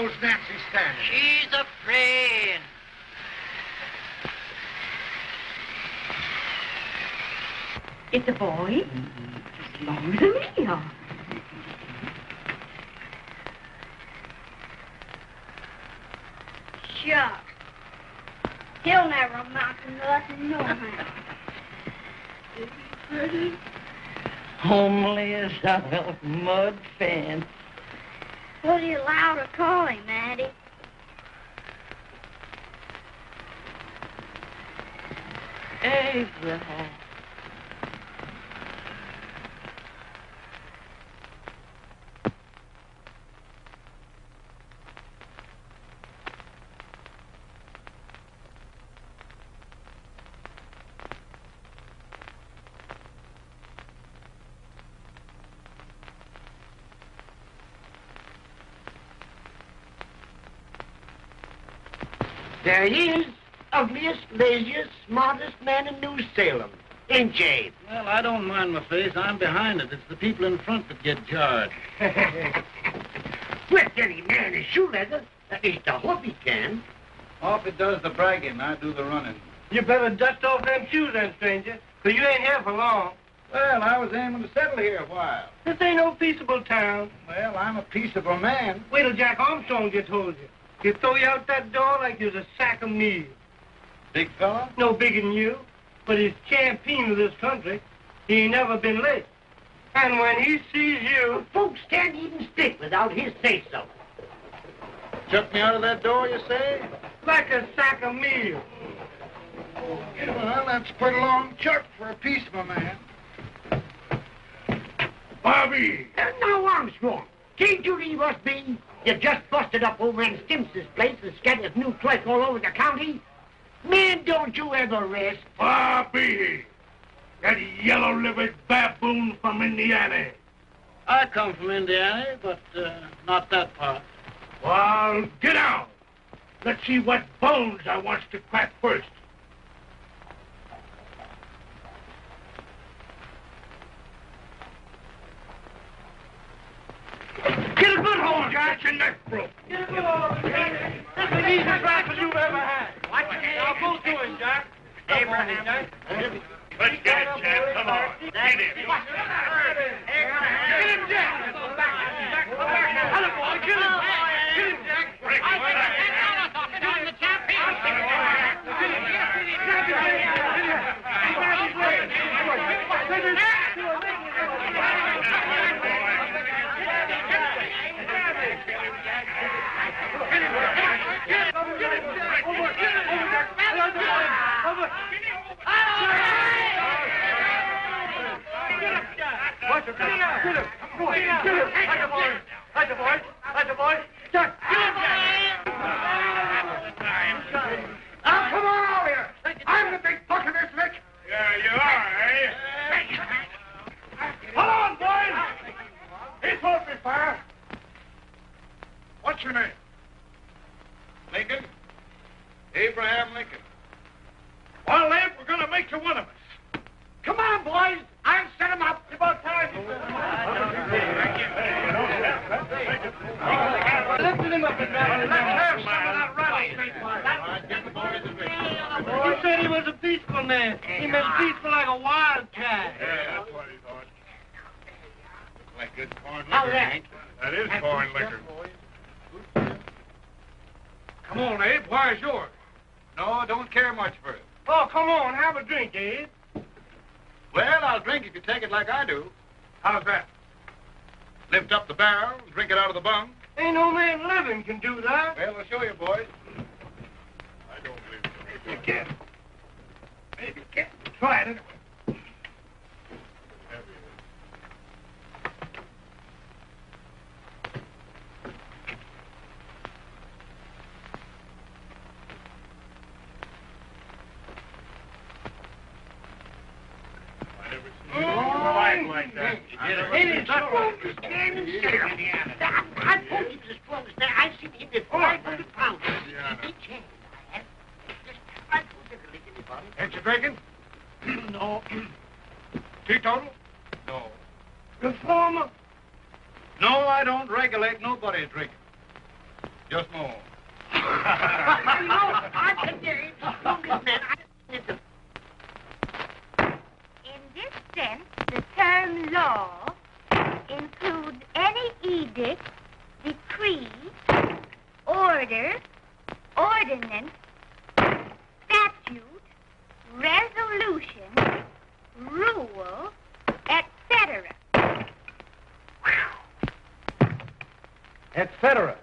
How's Nancy standing? She's afraid. It's a boy. As long as a me are. Shucks. He'll never amount to nothing, nohow. Pretty. Homely as a mud fan. What are you allowed to call him, Addie? Abraham. There he is. Ugliest, laziest, smartest man in New Salem. Ain't Jay? Well, I don't mind my face. I'm behind it. It's the people in front that get jarred. With any man in shoe leather, at least I hope he can. Off it does the bragging. I do the running. You better dust off them shoes then, stranger, 'cause you ain't here for long. Well, I was aiming to settle here a while. This ain't no peaceable town. Well, I'm a peaceable man. Wait till Jack Armstrong gets hold of you. He'll throw you out that door like you're a sack of meal. Big fella? No bigger than you, but he's champion of this country. He ain't never been late. And when he sees you... Folks can't even stick without his say-so. Chuck me out of that door, you say? like a sack of meal. Well, that's quite a long chuck for a peaceable man. Bobby! Now, Armstrong, can't you leave us be? You just busted up over in Stimps's place and scattered new clerk all over the county. Man, don't you ever rest. Bobby! That yellow-livered baboon from Indiana. I come from Indiana, but not that part. Well, get out. Let's see what bones I wants to crack first. Get a good hold, Jack. Your neck broke. Get a good hold, Jack. This is the easiest rifle you've ever had. Watch it. Now, go to him, Jack. Abraham. Jack. Let's get it, Jack. Come on. Get him. Get him, Jack. Come back. Hello, boy. Get him. Get him, Jack. Break his back. Come on out here. I'm the big buck of this lick. Yeah, you are, eh? Hold on, boys. He's supposed to be fire. What's your name? Lincoln? Abraham Lincoln. Well, Abe, we're going to make you one of us. Come on, boys. I'll set him up. About time. Lifted him up and down. Let's have some of that rattlesnake. He said he was a peaceful man. He meant peaceful like a wildcat. Yeah, that's what he thought. Like good corn How's liquor, that? Hank. That is corn liquor. Come on, Abe. Where's yours? No, I don't care much for it. Oh, come on. Have a drink, Abe. Well, I'll drink if you take it like I do. How's that? Lift up the barrel, drink it out of the bung. Ain't no man living can do that. Well, I'll show you, boys. I don't believe so. You can. Maybe you can. Try it anyway. Like that. It is the strongest man in Salem. I told you the strongest man. I've seen him at 500 pounds. He changed. I told you to lick anybody. Ain't you drinking? No. Teetotal? No. Reformer. No, I don't regulate nobody's drinking. Just more. I'm the strongest man. In this sense, the term law includes any edict, decree, order, ordinance, statute, resolution, rule, etc. Etc.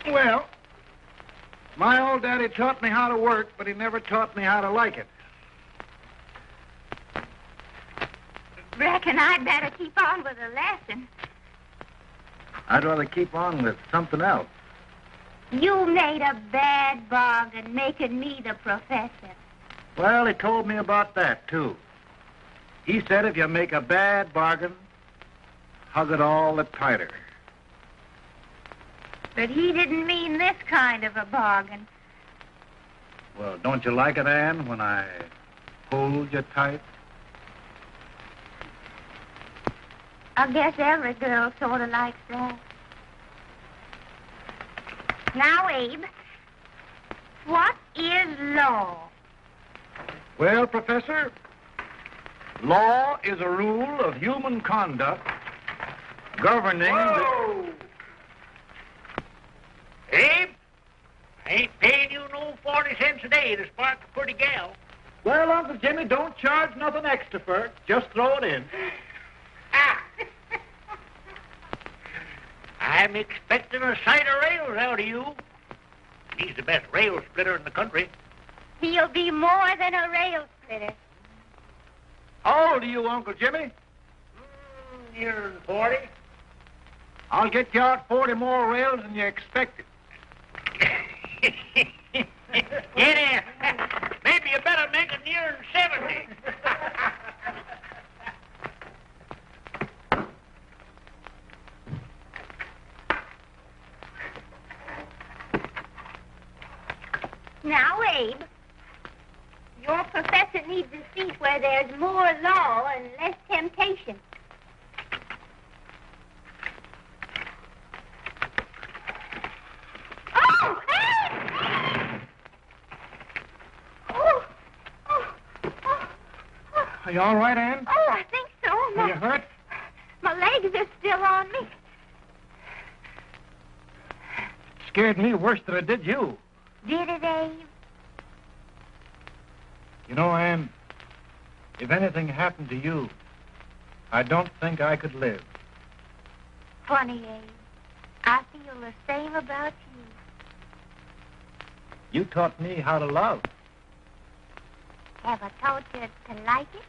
Well, my old daddy taught me how to work, but he never taught me how to like it. Reckon I'd better keep on with the lesson. I'd rather keep on with something else. You made a bad bargain making me the professor. Well, he told me about that, too. He said if you make a bad bargain, hug it all the tighter. But he didn't mean this kind of a bargain. Well, don't you like it, Anne, when I hold you tight? I guess every girl sort of likes that. Now, Abe, what is law? Well, Professor, law is a rule of human conduct governing Whoa! Abe, I ain't paying you no 40 cents a day to spark a pretty gal. Well, Uncle Jimmy, don't charge nothing extra for it. Just throw it in. Ah! I'm expecting a sight of rails out of you. He's the best rail splitter in the country. He'll be more than a rail splitter. How old are you, Uncle Jimmy? Nearer than 40. I'll get you out 40 more rails than you expected. Yeah, maybe you better make it nearer than 70. Now, Abe, your professor needs a seat where there's more law and less temptation. Oh, Abe! Oh, oh, oh, oh. Are you all right, Anne? Oh, I think so. Are you hurt? My legs are still on me. Scared me worse than it did you. Did it, Abe? You know, Anne, if anything happened to you, I don't think I could live. Funny, Abe. I feel the same about you. You taught me how to love. Have I taught you to like it?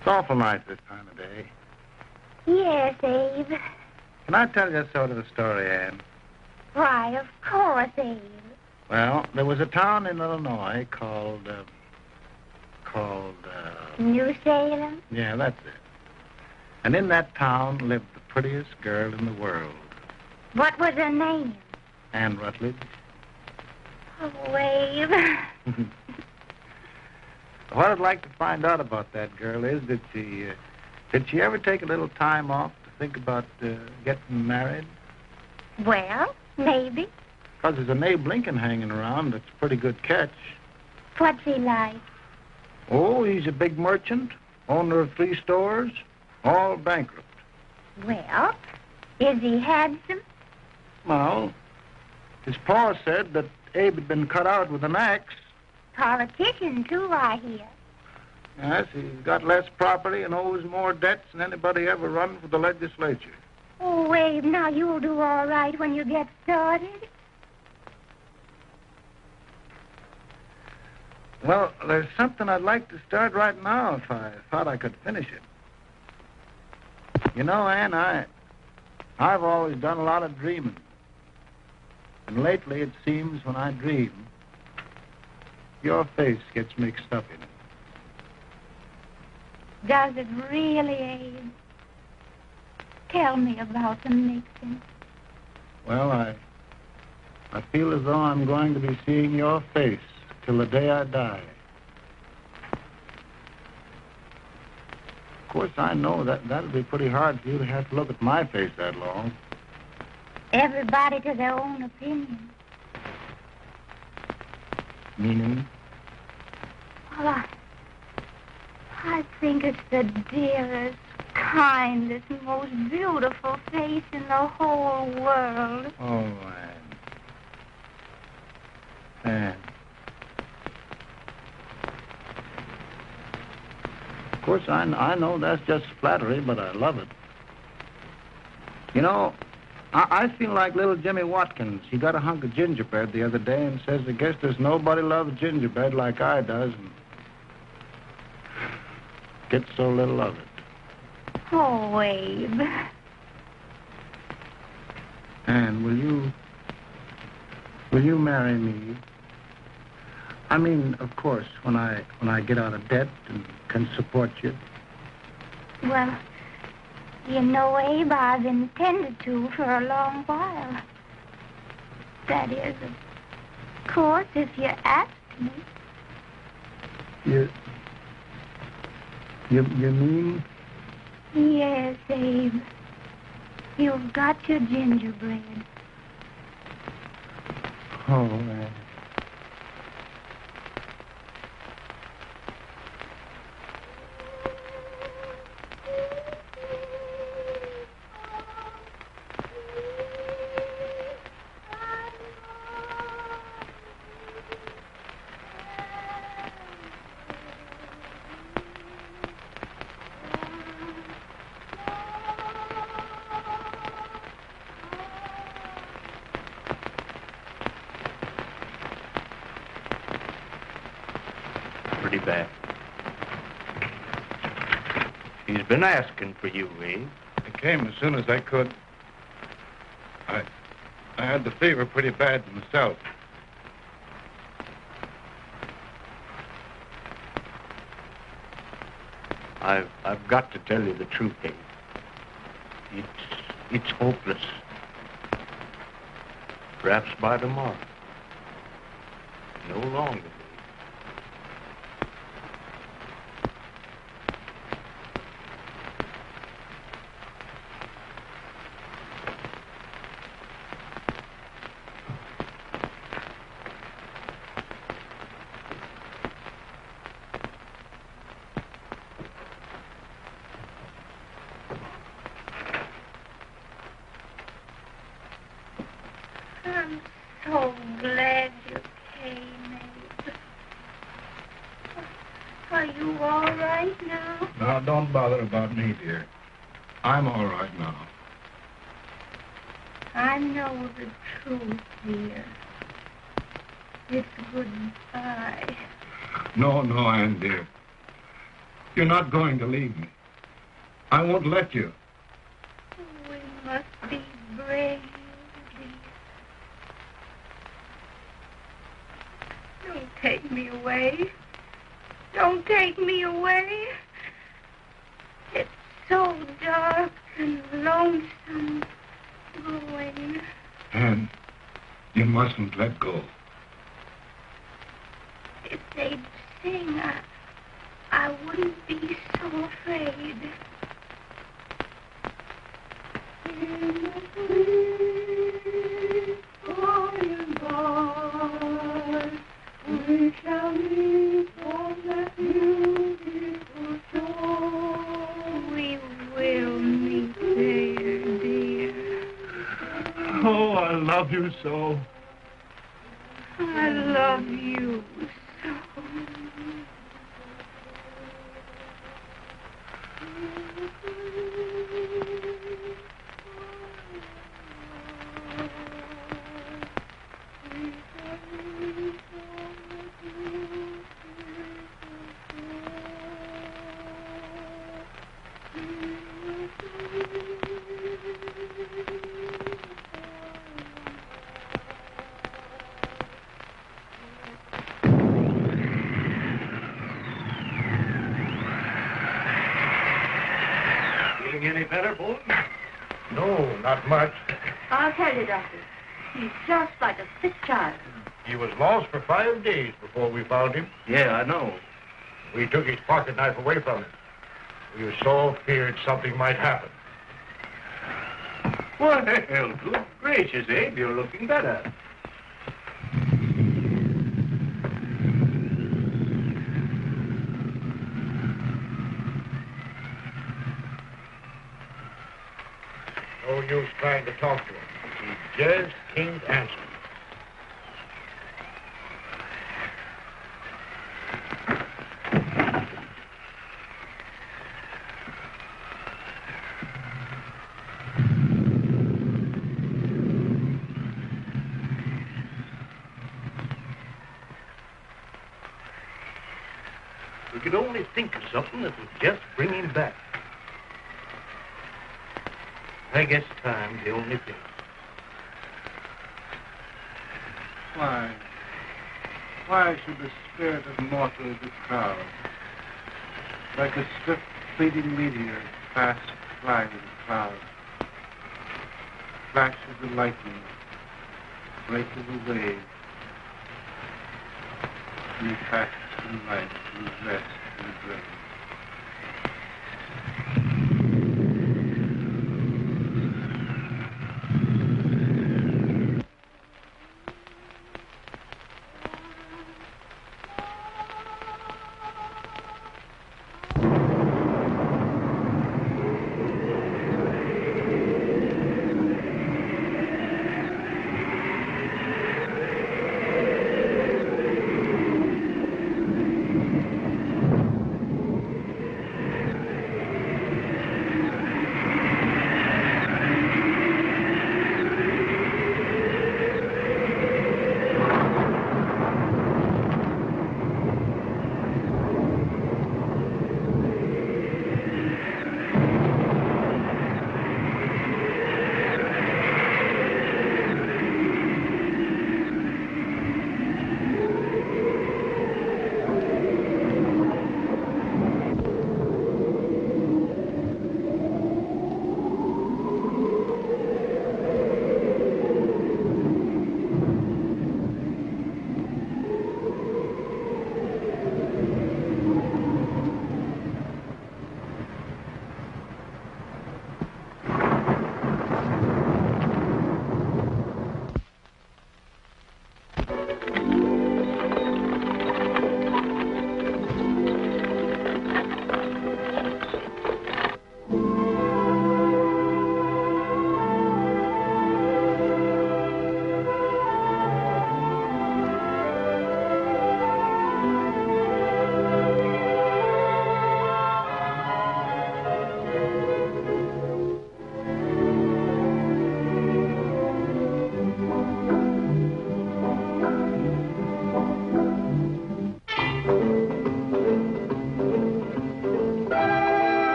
It's awful nice this time of day. Yes, Abe. Can I tell you sort of a story, Anne? Why, of course, Abe. Well, there was a town in Illinois called... New Salem? Yeah, that's it. And in that town lived the prettiest girl in the world, What was her name? Anne Rutledge. Oh, Abe. What I'd like to find out about that girl is, did she ever take a little time off to think about getting married? Well, maybe. Because there's an Abe Lincoln hanging around that's a pretty good catch. What's he like? Oh, he's a big merchant, owner of 3 stores, all bankrupt. Well, is he handsome? Well, his pa said that Abe had been cut out with an axe. Politician, too, I hear. Yes, he's got less property and owes more debts than anybody ever run for the legislature. Oh, Abe, now you'll do all right when you get started. Well, there's something I'd like to start right now if I thought I could finish it. You know, Ann, I've always done a lot of dreaming. And lately, it seems, when I dream, your face gets mixed up in it. Does it really, Abe? Tell me about the mixing. Well, I feel as though I'm going to be seeing your face till the day I die. Of course, I know that'll be pretty hard for you to have to look at my face that long. Everybody to their own opinion. Meaning? Well, I think it's the dearest, kindest, most beautiful face in the whole world. Oh, Ann. Of course, I know that's just flattery, but I love it. You know, I feel like little Jimmy Watkins. He got a hunk of gingerbread the other day and says, I guess there's nobody loves gingerbread like I does, and gets so little of it. Oh, Abe. Ann, will you marry me? I mean, of course, when I get out of debt and can support you. Well, you know, Abe, I've intended to for a long while. That is, of course, if you asked me. You mean? Yes, Abe. You've got your gingerbread. Oh, Ann. Pretty bad. He's been asking for you, eh? I came as soon as I could. I had the fever pretty bad myself. I've got to tell you the truth, Abe. It's hopeless. Perhaps by tomorrow. No longer. I'm so glad you came, Abe. Are you all right now? Now, don't bother about me, dear. I'm all right now. I know the truth, dear. It's goodbye. No, Ann, dear. You're not going to leave me. I won't let you. We must be brave, dear. Don't take me away. Don't take me away. It's so dark and lonesome going. Ann, you mustn't let go. If they'd sing, I wouldn't be so afraid. By and by, we shall meet on that beautiful shore. We will meet there, dear. Oh, I love you so. I love you so. better, Bolton? No, not much. I'll tell you, Doctor. He's just like a sick child. He was lost for 5 days before we found him. Yeah, I know. We took his pocket knife away from him. We were so feared something might happen. Well, good gracious, Abe, you're looking better. No use trying to talk to him. He just can't answer. We could only think of something that would just bring him back. I guess time's the only thing. Why should the spirit of mortals be proud? Like a swift fleeting meteor, fast flying in the clouds. Flashes the lightning, breaks the wave. And he passes from life to rest in the grave.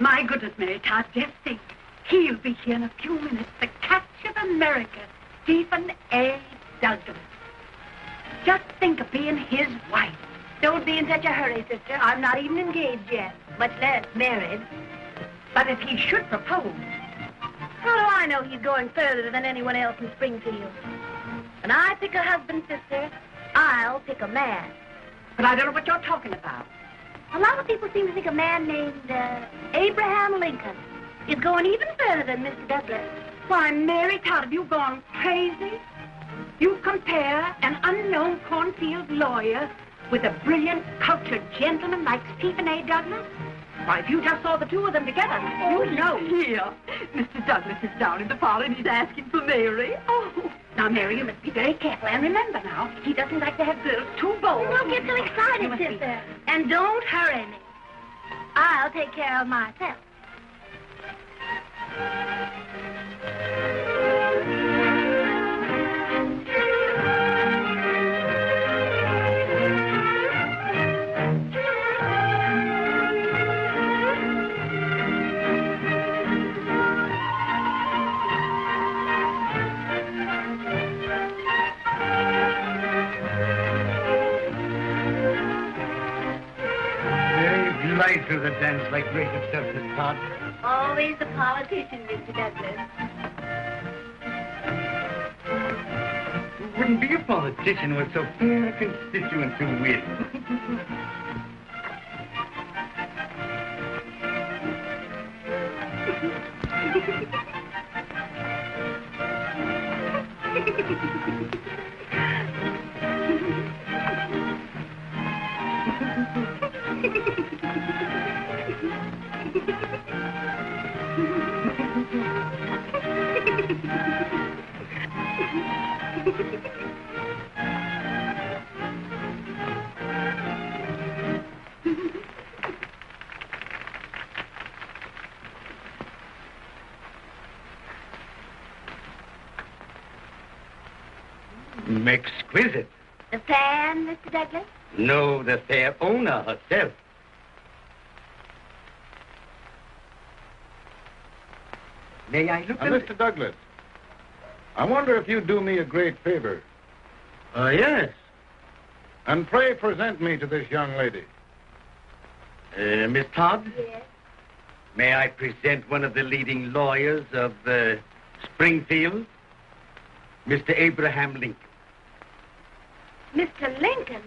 My goodness, Mary Todd, just think. He'll be here in a few minutes. The catch of America, Stephen A. Douglas. Just think of being his wife. Don't be in such a hurry, sister. I'm not even engaged yet, much less married. But if he should propose... How do I know he's going further than anyone else in Springfield? When I pick a husband, sister, I'll pick a man. But I don't know what you're talking about. A lot of people seem to think a man named Abraham Lincoln is going even further than Mr. Douglas. Why, Mary Todd, have you gone crazy? You compare an unknown cornfield lawyer with a brilliant, cultured gentleman like Stephen A. Douglas? Why, if you just saw the two of them together, you'd know. Here, Mr. Douglas is down in the parlor and he's asking for Mary. Oh. Now, Mary, you must be very careful. And remember now, he doesn't like to have girls too bold. Don't get so excited, sister. And don't hurry me. I'll take care of myself. To the dance like great accepted Todd. Always a politician, Mr. Douglas. Who wouldn't be a politician with so fair a constituent to win? Exquisite. The fan, Mr. Douglas? No, the fair owner herself. May I look at Mr. Douglas, I wonder if you'd do me a great favor. Yes. And pray present me to this young lady. Miss Todd? Yes. May I present one of the leading lawyers of Springfield, Mr. Abraham Lincoln. Mr. Lincoln?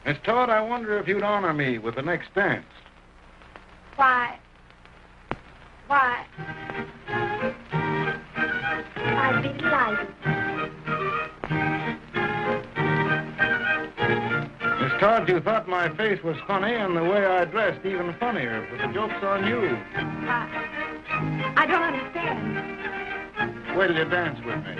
Miss Todd, I wonder if you'd honor me with the next dance. Why? I'd be delighted. Miss Todd, you thought my face was funny and the way I dressed even funnier, but the joke's on you. I don't understand. Wait till you dance with me.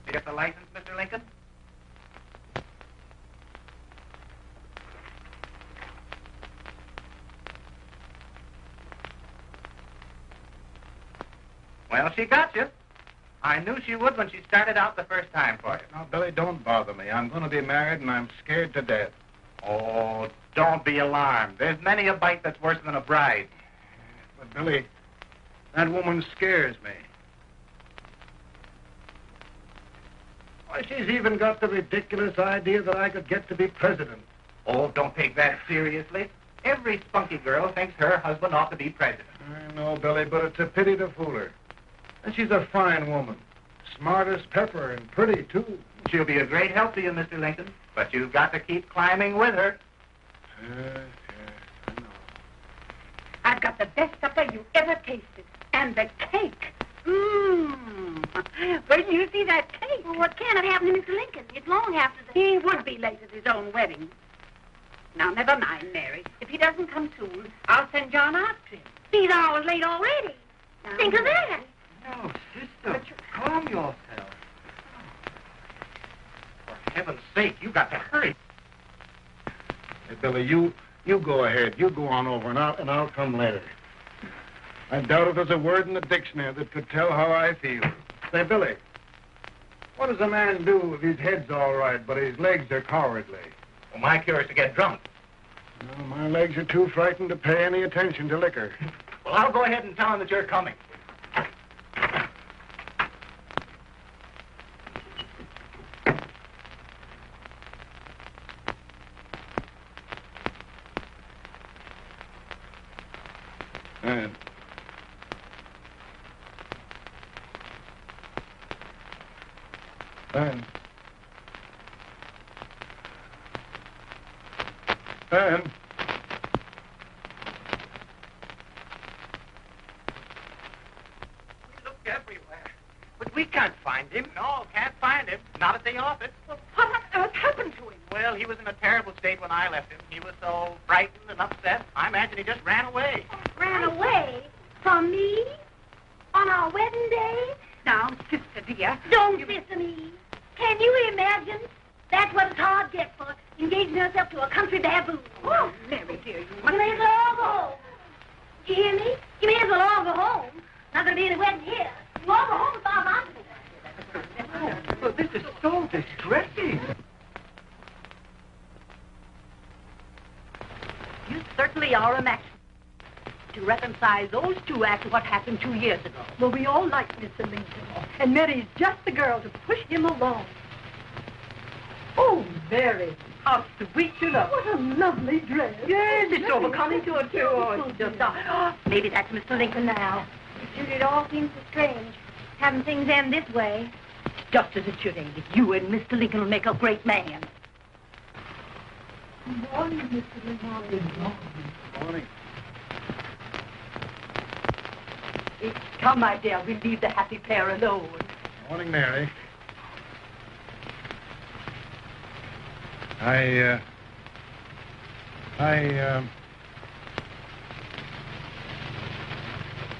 You get the license, Mr. Lincoln? Well, she got you. I knew she would when she started out the first time for you. Now, Billy, don't bother me. I'm going to be married, and I'm scared to death. Oh, don't be alarmed. There's many a bite that's worse than a bride. But, Billy, that woman scares me. Why, she's even got the ridiculous idea that I could get to be president. Oh, don't take that seriously. Every spunky girl thinks her husband ought to be president. I know, Billy, but it's a pity to fool her. And she's a fine woman. Smart as pepper and pretty, too. She'll be a great help to you, Mr. Lincoln. But you've got to keep climbing with her. Yes, I know. I've got the best supper you ever tasted. And the cake. When you see that cake. Well, what can have happened to Mr. Lincoln? It's long after the... He would be late at his own wedding. Now, never mind, Mary. If he doesn't come soon, I'll send John after him. He's hours late already. Now, Think of that. No, sister, calm yourself. For heaven's sake, you've got to hurry. Hey, Billy, you go ahead. You go on over, and I'll come later. I doubt if there's a word in the dictionary that could tell how I feel. Say, Billy, what does a man do if his head's all right, but his legs are cowardly? Well, my cure is to get drunk. Well, my legs are too frightened to pay any attention to liquor. Well, I'll go ahead and tell him that you're coming. And We looked everywhere, but we can't find him. No, can't find him. Not at the office. Well, what on earth happened to him? Well, he was in a terrible state when I left him. He was so frightened and upset. I imagine he just ran away. Ran away from me on our wedding day? Now, sister dear. Don't listen to me. Can you imagine? That's what it's hard get for engaging herself to a country baboon. Oh, Mary, dear, you You may as well all go home. You hear me? You may as well all go home. Not going to be any wedding here. You all go home with Bob Osborne. Well, this is so distressing. You certainly are a match to reconcile those two after what happened 2 years ago. Well, we all like Mr. Lincoln, and Mary's just the girl to push him along. Oh, Mary, how sweet you look. What a lovely dress. Yes, it's overcoming to her, too. Oh, it's just... maybe that's Mr. Lincoln now. Judy, it all seems so strange, having things end this way. Just as it should end. You and Mr. Lincoln will make a great man. Good morning, Mr. Lincoln. Good morning. Come, my dear, we'll leave the happy pair alone. Morning, Mary.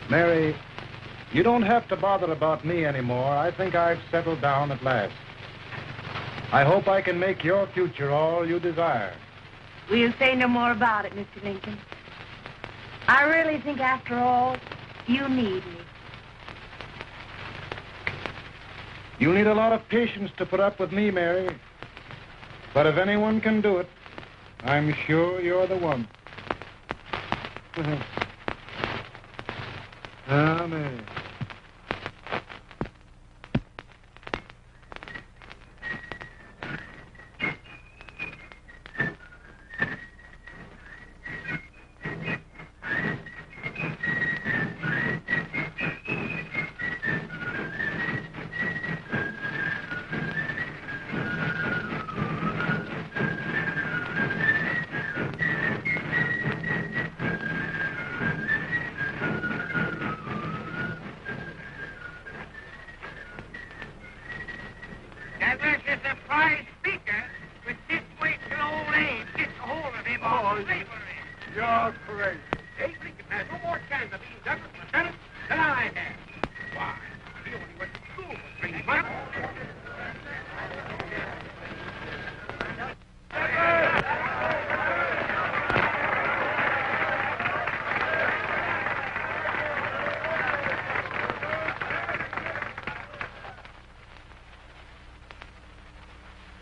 Mary, you don't have to bother about me anymore. I think I've settled down at last. I hope I can make your future all you desire. We'll say no more about it, Mr. Lincoln. I really think, after all, you need me. You need a lot of patience to put up with me, Mary. But if anyone can do it, I'm sure you're the one. Mary. You're crazy. Abe Lincoln has no more chance of being Douglas Lieutenant than I have. Why? He only went to school for 3 months.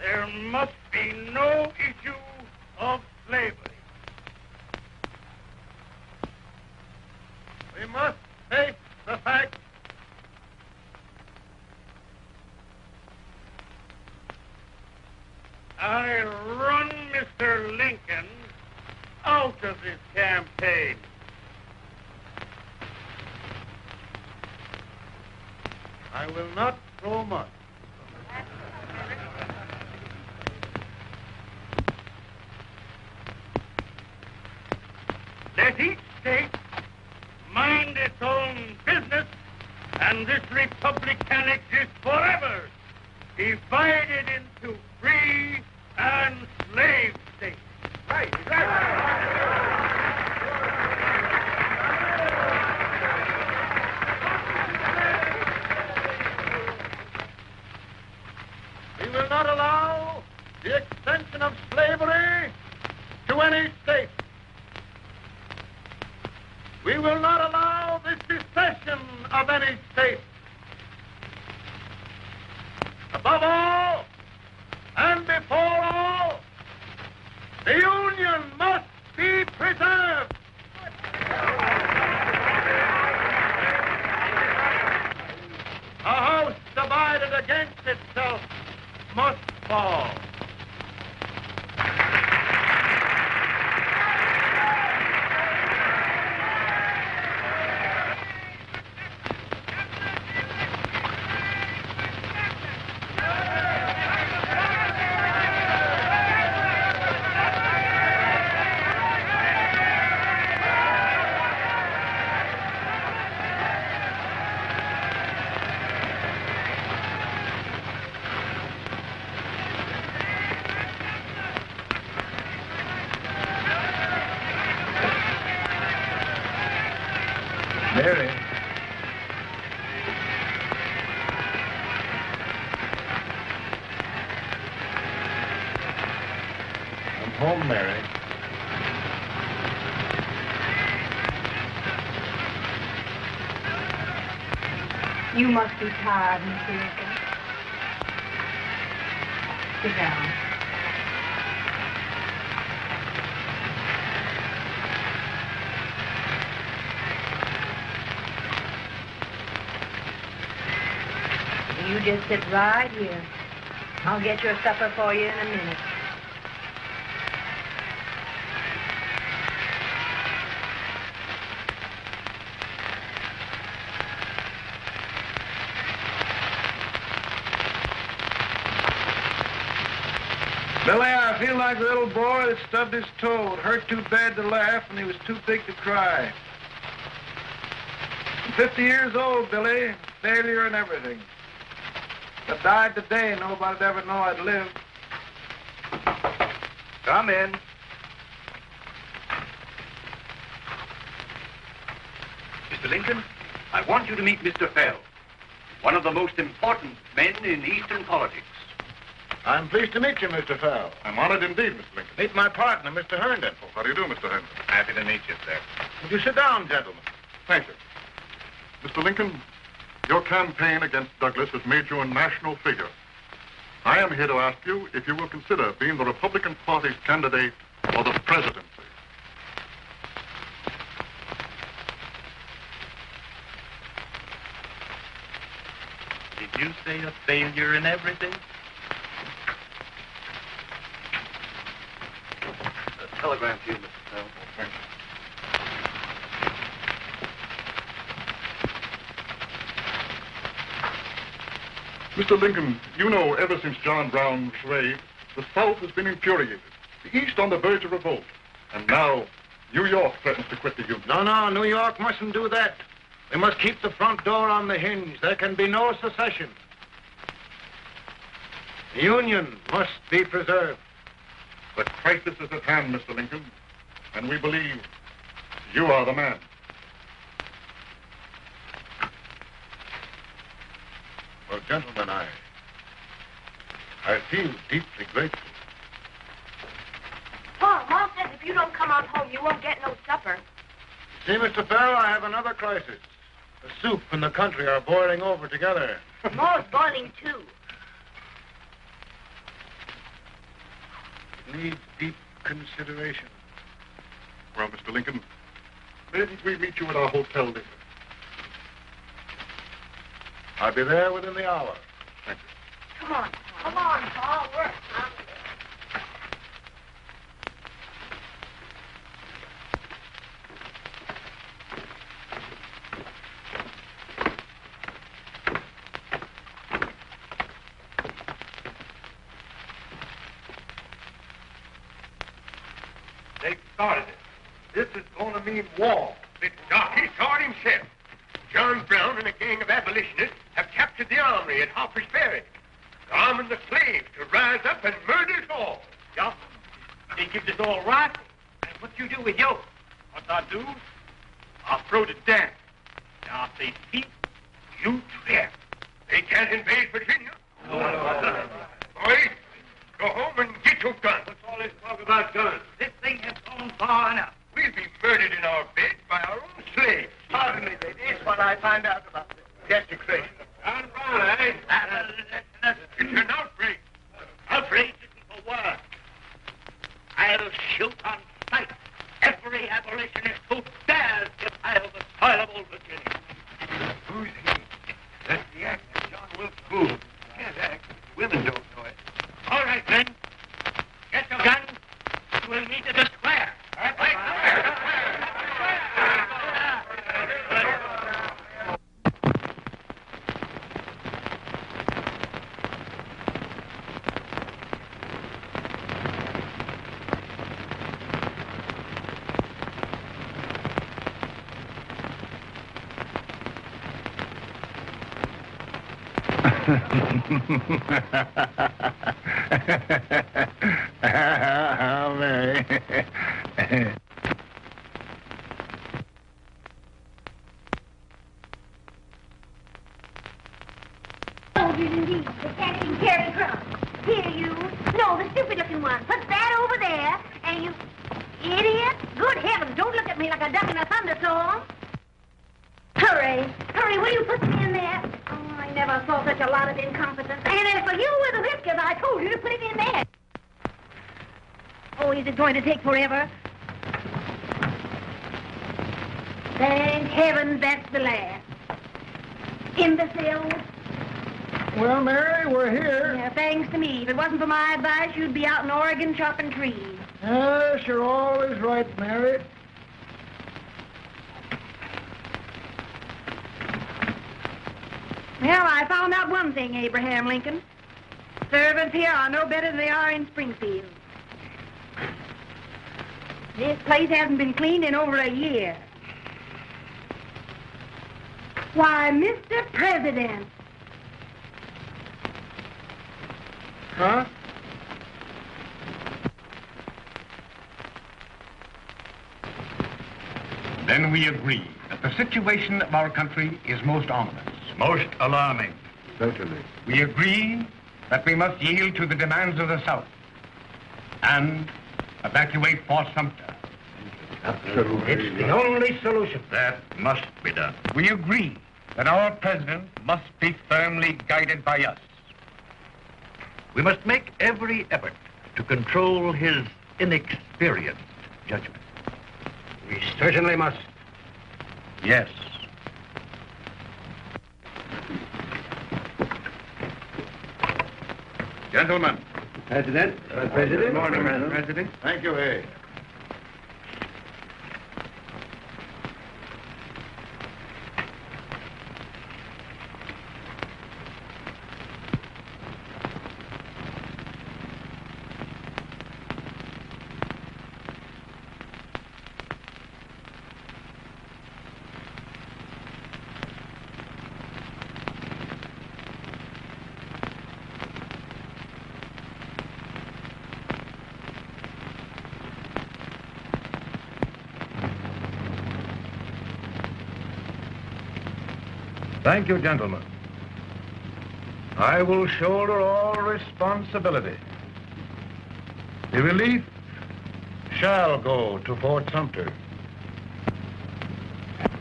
There must be no issue of slavery. We must face the fact I run Mr. Lincoln out of this campaign. I will not throw much. Let each state mind its own business, and this republic can exist forever, divided into free and slave states. Right. We will not allow the extension of slavery to any state. We will not allow the secession of any state. Above all, and before all, the Union must be preserved. A house divided against itself must fall. home, Mary. You must be tired, Mr. Lincoln. Sit down. You just sit right here. I'll get your supper for you in a minute. Billy, I feel like the little boy that stubbed his toe. It hurt too bad to laugh, and he was too big to cry. I'm 50 years old, Billy. Failure and everything. If I died today, nobody'd ever know I'd lived. Come in. Mr. Lincoln, I want you to meet Mr. Fell, one of the most important men in Eastern politics. I'm pleased to meet you, Mr. Fell. I'm honored indeed, Mr. Lincoln. Meet my partner, Mr. Herndon. How do you do, Mr. Henry? Happy to meet you, sir. Would you sit down, gentlemen? Thank you. Mr. Lincoln, your campaign against Douglas has made you a national figure. I am here to ask you if you will consider being the Republican Party's candidate for the presidency. Did you say a failure in everything? A telegram to you, Mr. Fell. Thank you. Mr. Lincoln, you know ever since John Brown was raised, the South has been infuriated, the East on the verge of revolt, and now New York threatens to quit the Union. No, New York mustn't do that. We must keep the front door on the hinge. There can be no secession. The Union must be preserved. The crisis is at hand, Mr. Lincoln, and we believe you are the man. Well, gentlemen, I feel deeply grateful. Paul, Ma says if you don't come on home, you won't get no supper. See, Mr. Fell, I have another crisis. The soup and the country are boiling over together. Ma's boiling, too. It needs deep consideration. Well, Mr. Lincoln, maybe we meet you at our hotel later. I'll be there within the hour. Thank you. Come on, Paul. We're hungry. They started it. This is going to mean war. The darky saw it himself. John Brown and a gang of abolitionists have captured the armory at Harper's Ferry. They're arming the slaves to rise up and murder us all. Yeah. They give us all rifles. And what you do with yours? What I do? I'll throw it down. Now, if they speak, you trip. They can't invade Virginia. No. Boys, go home and get your guns. What's all this talk about guns? This thing has gone far enough. We'll be murdered in our beds by our own slaves. Pardon me, baby. It's what I find out about this desecration. John Brown, eh? It's an outrage. Outrage isn't the word. I'll shoot on sight every abolitionist who dares defile the soil of old Virginia. Who's he? That's the actor, John Wilkes Booth. Can't act. Women don't know it. All right, then. Get your guns. We'll meet at the square. How merry. Soldiers indeed, the cannon carry crumbs. Here, you. No, the stupid-looking one. Put that over there. at me like a duck in a thunderstorm. Hurry. Hurry, will you put me in there? Oh, I never saw such a lot of incompetence. And as for you with the whiskers, I told you to put it in there. Oh, is it going to take forever? Thank heavens that's the last. Imbecile. Well, Mary, we're here. Yeah, thanks to me. If it wasn't for my advice, you'd be out in Oregon chopping trees. Yes, you're always right, Mary. Well, I found out one thing, Abraham Lincoln. Servants here are no better than they are in Springfield. This place hasn't been cleaned in over a year. Why, Mr. President. Huh? Then we agree that the situation of our country is most ominous. Most alarming. Certainly. We agree that we must yield to the demands of the South and evacuate Fort Sumter. Absolutely. It's the only solution. That must be done. We agree that our president must be firmly guided by us. We must make every effort to control his inexperienced judgment. We certainly must. Yes. Gentlemen. President. President. Good morning, President. Thank you, Hay. Thank you, gentlemen. I will shoulder all responsibility. The relief shall go to Fort Sumter.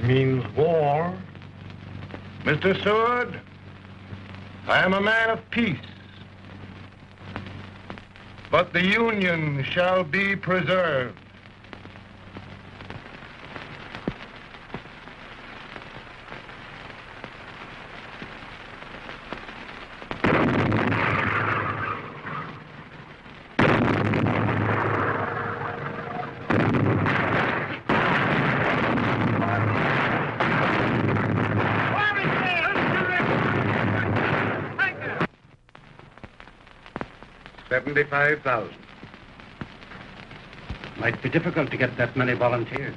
Means war. Mr. Seward, I am a man of peace. But the Union shall be preserved. $75,000. Might be difficult to get that many volunteers.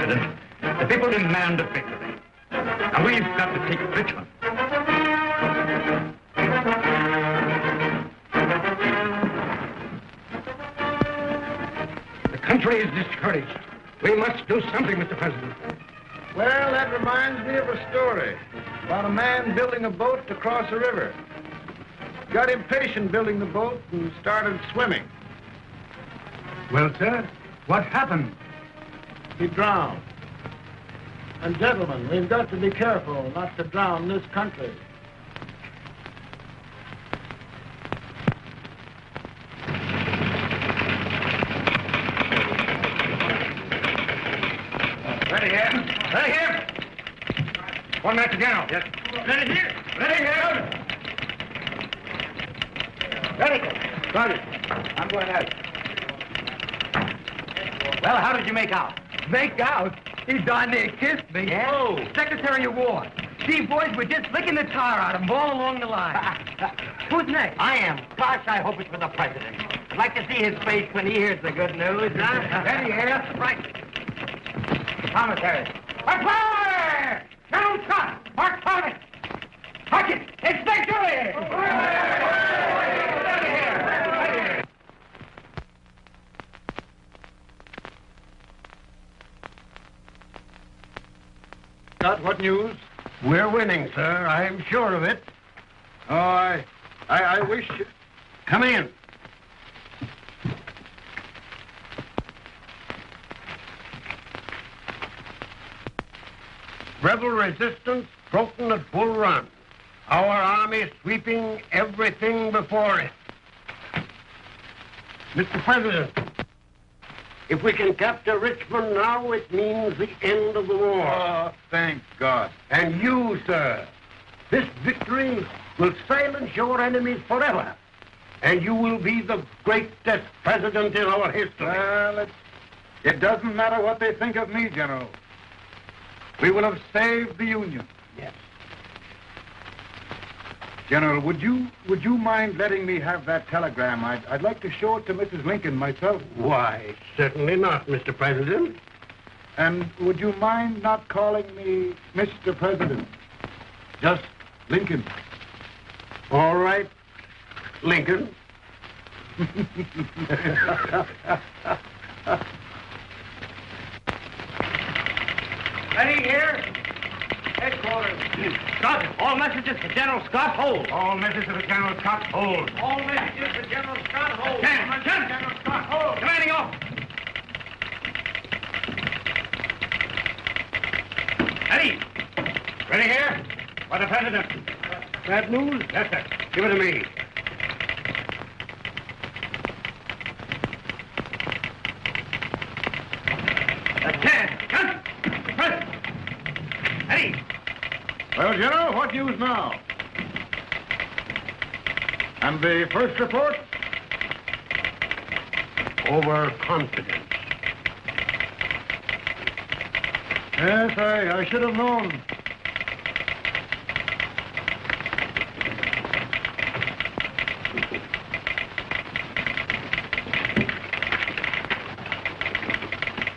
President. The people demand a victory. And we've got to take Richmond. The country is discouraged. We must do something, Mr. President. Well, that reminds me of a story about a man building a boat to cross a river. Got impatient building the boat and started swimming. Well, sir, what happened? He drowned. And gentlemen, we've got to be careful not to drown this country. Ready here. Ready here. 1 minute to General. Yes. Ready here. Ready here. Ready. Sergeant, I'm going out. Well, how did you make out? Make out? He darn near kissed me. Yeah? Oh. Secretary of War. See, boys, we're just licking the tar out of him all along the line. Who's next? I am. Gosh, I hope it's for the president. I'd like to see his face when he hears the good news, huh? Ready here. Right. Commissary. Fire! General Scott! Mark Thomas! Mark it! It's victory! Scott, what news? We're winning, sir. I'm sure of it. Oh, I wish... Come in. Rebel resistance broken at Bull Run. Our army sweeping everything before it. Mr. President, if we can capture Richmond now, it means the end of the war. Oh, thank God. And you, sir, this victory will silence your enemies forever. And you will be the greatest president in our history. Well, it doesn't matter what they think of me, General. We will have saved the Union. Yes. General, would you mind letting me have that telegram? I'd like to show it to Mrs. Lincoln myself. Why, certainly not, Mr. President. And would you mind not calling me Mr. President? Just Lincoln. All right, Lincoln. Ready here. Headquarters. Scott, all messages for General Scott, hold. All messages for General Scott, hold. All messages for General Scott, hold. General Scott, hold. Commanding officer. Ready. Ready here? For the President. Bad news? Yes, sir. Give it to me. Ready. Well, General, what news now? And the first report? Overconfidence. Yes, I should have known.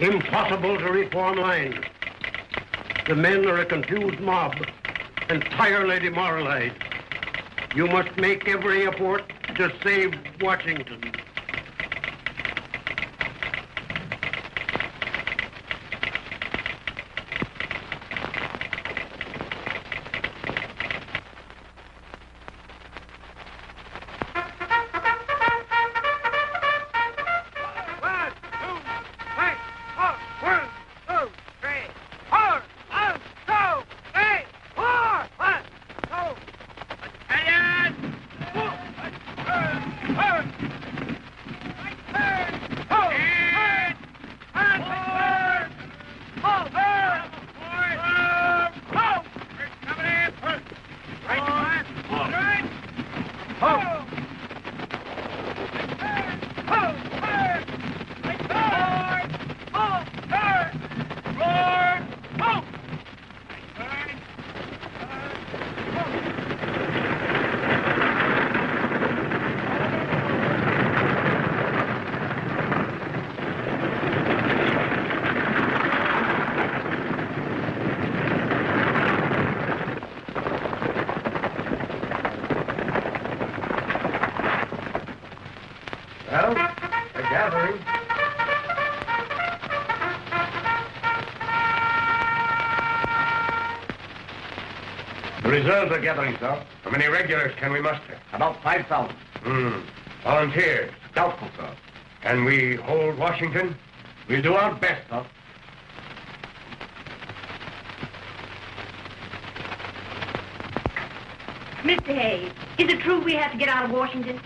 Impossible to reform lines. The men are a confused mob, entirely demoralized. You must make every effort to save Washington. members are gathering, sir. How many regulars can we muster? About 5,000. Volunteers? Doubtful, sir. Can we hold Washington? We'll do our best, sir. Mr. Hayes, is it true we have to get out of Washington?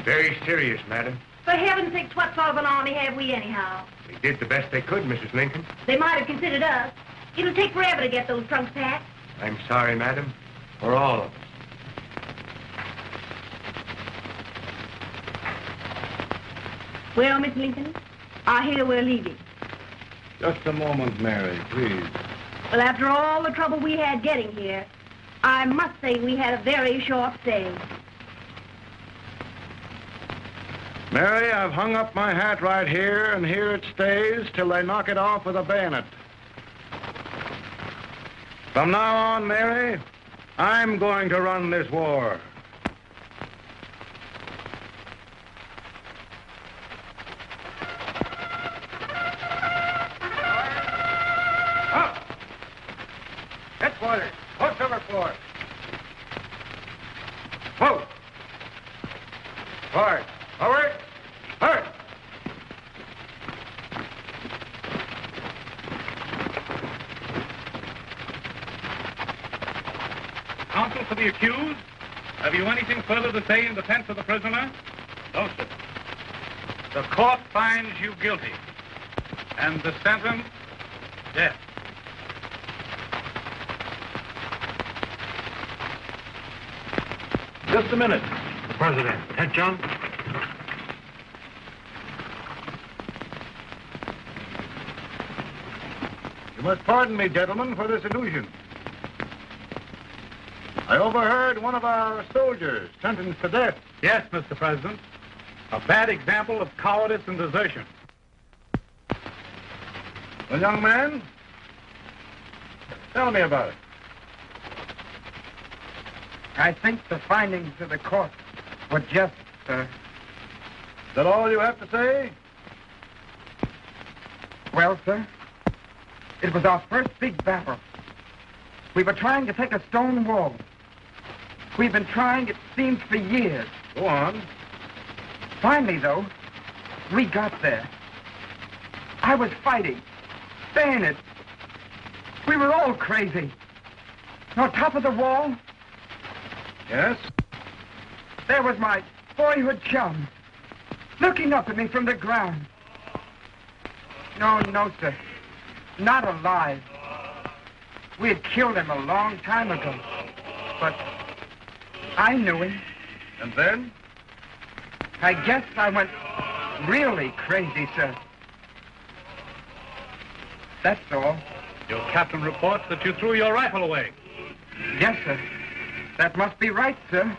Very serious, madam. For heaven's sakes, what sort of an army have we anyhow? They did the best they could, Mrs. Lincoln. They might have considered us. It'll take forever to get those trunks packed. I'm sorry, madam, for all of us. Well, Miss Lincoln, I hear we're leaving. Just a moment, Mary, please. Well, after all the trouble we had getting here, I must say we had a very short stay. Mary, I've hung up my hat right here, and here it stays till they knock it off with a bayonet. From now on, Mary, I'm going to run this war. Up! Headquarters, post over floor. Whoa! Forward, forward, forward! Counsel for the accused, have you anything further to say in defense of the prisoner? No, sir. The court finds you guilty, and the sentence, death. Just a minute. President, attention. You must pardon me, gentlemen, for this illusion. I overheard one of our soldiers sentenced to death. Yes, Mr. President. A bad example of cowardice and desertion. Well, young man, tell me about it. I think the findings of the court were just, sir. Is that all you have to say? Well, sir, it was our first big battle. We were trying to take a stone wall. We've been trying, it seems, for years. Go on. Finally, though, we got there. I was fighting, bayonet. We were all crazy. On top of the wall, Yes? there was my boyhood chum, looking up at me from the ground. No, sir. Not alive. We had killed him a long time ago. But I knew him. And then? I guess I went really crazy, sir. That's all. Your captain reports that you threw your rifle away. Yes, sir. That must be right, sir.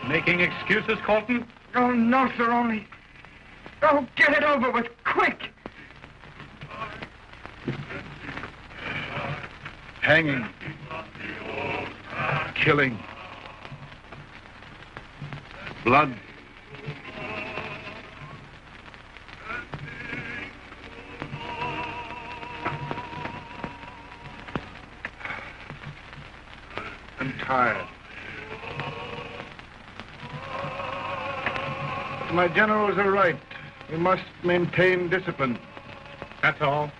Making excuses, Colton? Oh, no, sir, only... Oh, get it over with, quick! Hanging. Killing. Blood. I'm tired. But my generals are right. We must maintain discipline. That's all.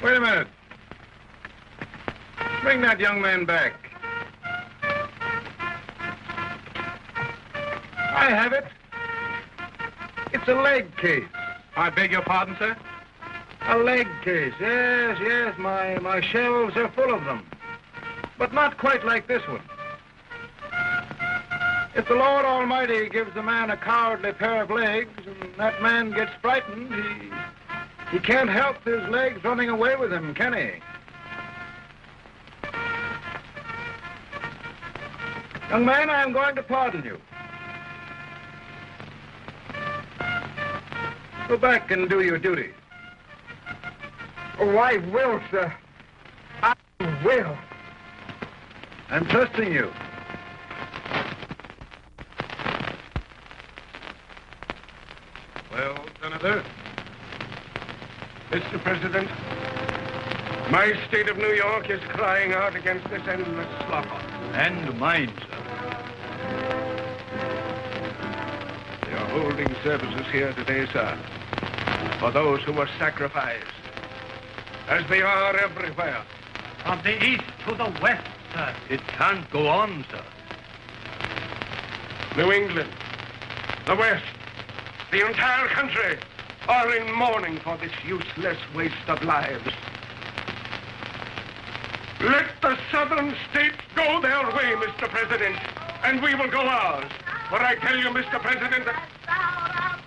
Wait a minute. Bring that young man back. I have it. It's a leg case. I beg your pardon, sir? A leg case, yes. My shelves are full of them. But not quite like this one. If the Lord Almighty gives a man a cowardly pair of legs and that man gets frightened, he can't help his legs running away with him, can he? Young man, I'm going to pardon you. Go back and do your duty. Oh, I will, sir. I will. I'm trusting you. Well, Senator? Mr. President, My state of New York is crying out against this endless slaughter. And mine, sir. They are holding services here today, sir, for those who were sacrificed, as they are everywhere. From the east to the west, sir. It can't go on, sir. New England, the West, the entire country are in mourning for this useless waste of lives. Let the southern states go their way, Mr. President, and we will go ours. For I tell you, Mr. President, that... Out of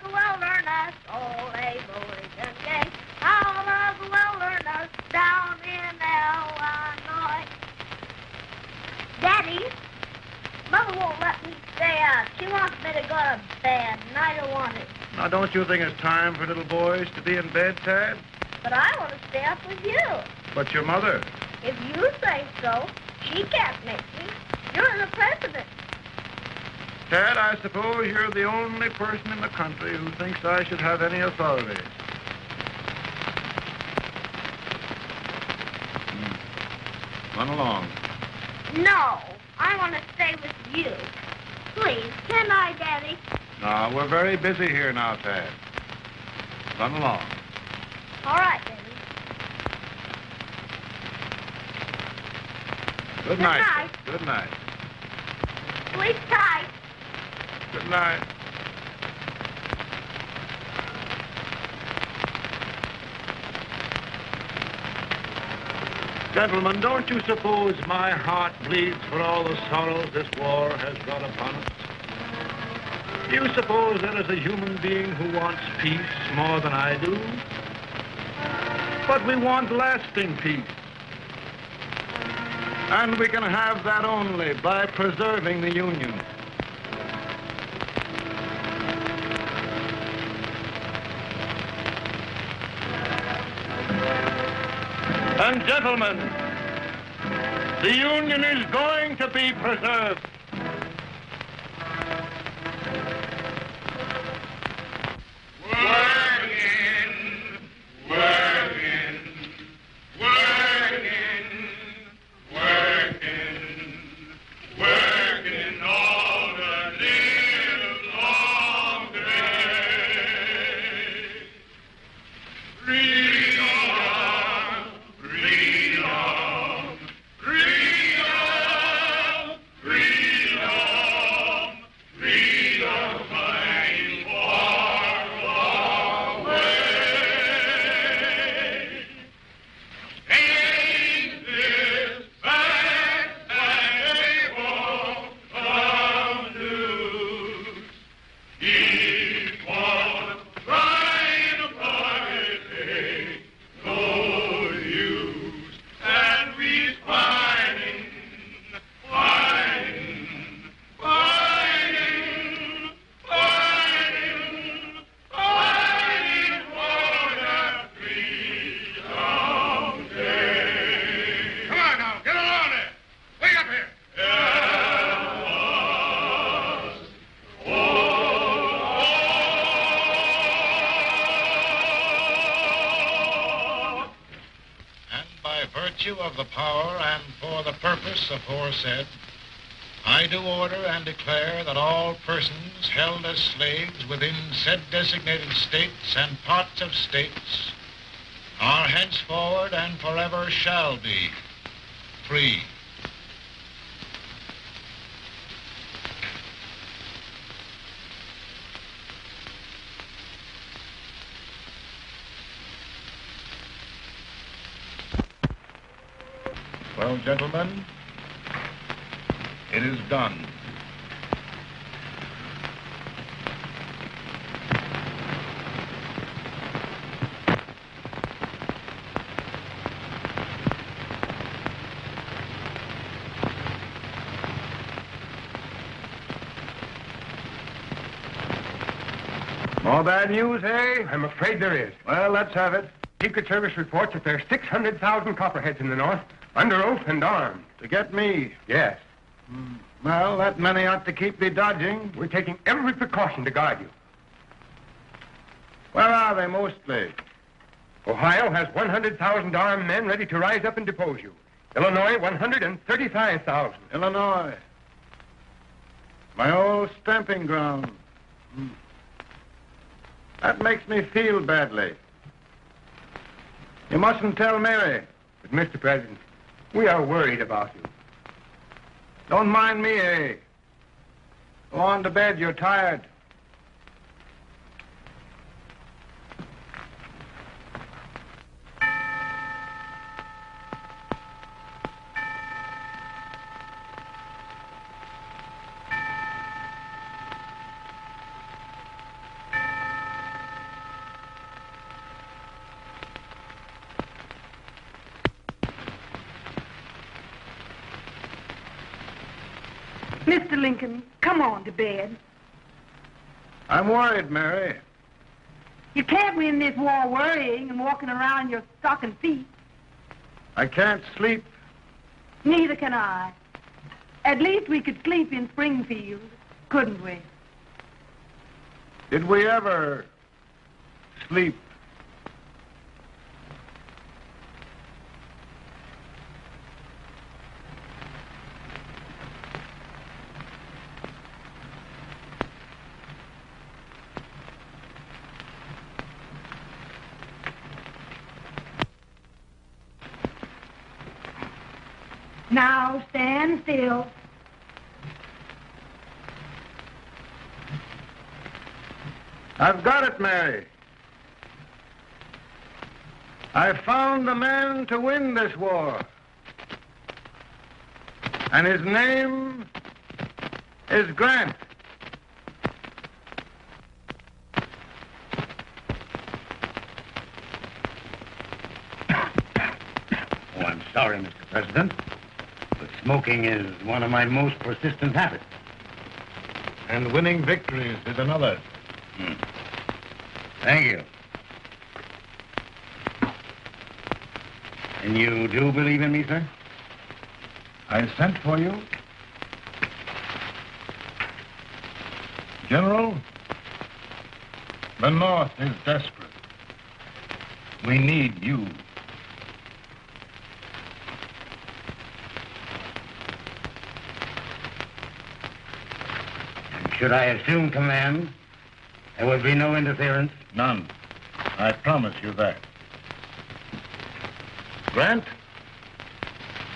the wilderness, all abolition gang. Out of the wilderness, down in Illinois. Daddy, Mother won't let me stay out. She wants me to go to bed, and I don't want it. Now, don't you think it's time for little boys to be in bed, Tad? But I want to stay up with you. But your mother. If you say so, she can't make me. You're the president. Tad, I suppose you're the only person in the country who thinks I should have any authority. Run along. No, I want to stay with you. Please, can I, Daddy? No, we're very busy here now, Tad. Run along. All right, Daddy. Good night. Good night. Sleep tight. Good night. Gentlemen, don't you suppose my heart bleeds for all the sorrows this war has brought upon us? Do you suppose there is a human being who wants peace more than I do? But we want lasting peace. And we can have that only by preserving the Union. And gentlemen, the Union is going to be preserved. Of the power and for the purpose aforesaid, I do order and declare that all persons held as slaves within said designated states and parts of states are henceforward and forever shall be free. Well, gentlemen, it is done. More bad news, eh? I'm afraid there is. Well, let's have it. Secret Service reports that there's 600,000 Copperheads in the North, under oath and armed. To get me? Yes. Well, that many ought to keep me dodging. We're taking every precaution to guard you. Where are they mostly? Ohio has 100,000 armed men ready to rise up and depose you. Illinois, 135,000. Illinois. My old stamping ground. That makes me feel badly. You mustn't tell Mary. But, Mr. President, we are worried about you. Don't mind me, eh? Go on to bed. You're tired. Mr. Lincoln, come on to bed. I'm worried, Mary. You can't win this war worrying and walking around your stocking feet. I can't sleep. Neither can I. At least we could sleep in Springfield, couldn't we? Did we ever sleep? Now stand still. I've got it, Mary. I found the man to win this war. And his name is Grant. Oh, I'm sorry, Mr. President. But smoking is one of my most persistent habits. And winning victories is another. Thank you. And you do believe in me, sir? I sent for you. General, the North is desperate. We need you. And should I assume command, there will be no interference? None. I promise you that. Grant,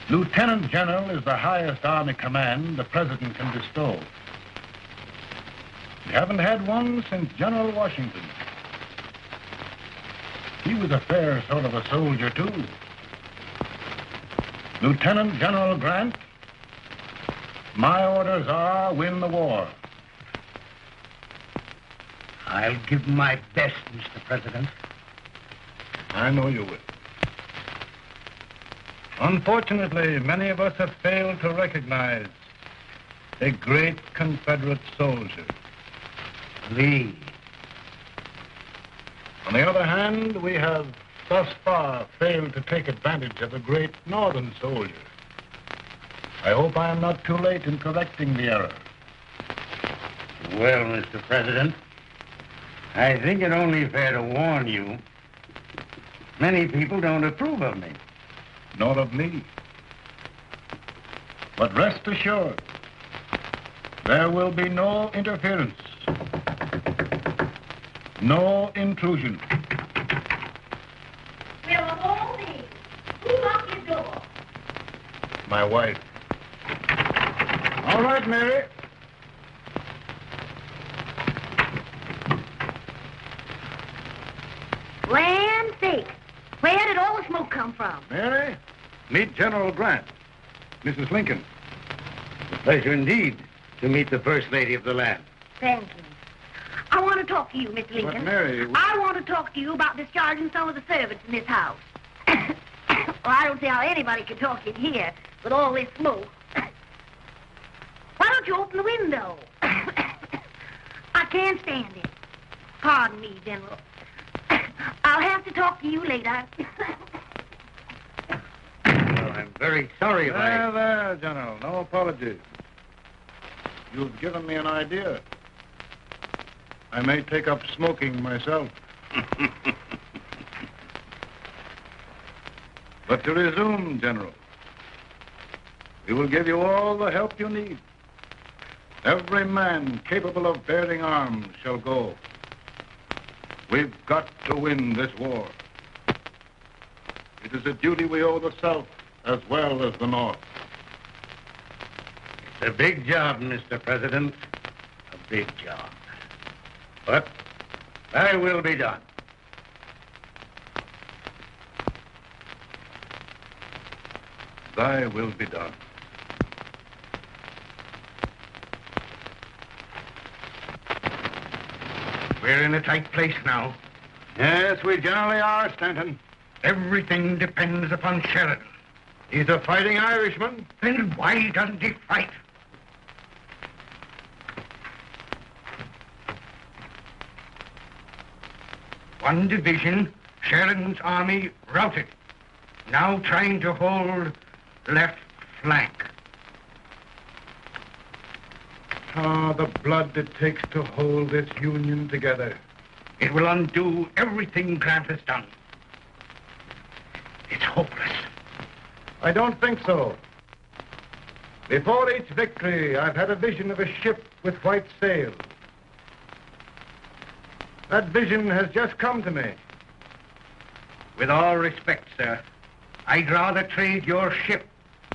Lieutenant General is the highest army command the President can bestow. We haven't had one since General Washington. He was a fair sort of a soldier, too. Lieutenant General Grant, my orders are win the war. I'll give my best, Mr. President. I know you will. Unfortunately, many of us have failed to recognize a great Confederate soldier. Lee. On the other hand, we have thus far failed to take advantage of a great Northern soldier. I hope I am not too late in correcting the error. Well, Mr. President, I think it only fair to warn you. Many people don't approve of me. Nor of me. But rest assured, there will be no interference. No intrusion. Well, of all things, who locked your door? My wife. All right, Mary. Land sake. Where did all the smoke come from? Mary, meet General Grant. Mrs. Lincoln. It's a pleasure indeed to meet the First Lady of the land. Thank you. I want to talk to you, Mr. Lincoln. But, Mary... I want to talk to you about discharging some of the servants in this house. Well, I don't see how anybody can talk in here with all this smoke. Why don't you open the window? I can't stand it. Pardon me, General. I'll have to talk to you later. Well, I'm very sorry if There, General. No apologies. You've given me an idea. I may take up smoking myself. But to resume, General, we will give you all the help you need. Every man capable of bearing arms shall go. We've got to win this war. It is a duty we owe the South as well as the North. It's a big job, Mr. President. A big job. But thy will be done. Thy will be done. We're in a tight place now. Yes, we generally are, Stanton. Everything depends upon Sheridan. He's a fighting Irishman. Then why doesn't he fight? One division, Sheridan's army, routed. Now trying to hold left flank. Ah, the blood it takes to hold this Union together. It will undo everything Grant has done. It's hopeless. I don't think so. Before each victory, I've had a vision of a ship with white sails. That vision has just come to me. With all respect, sir, I'd rather trade your ship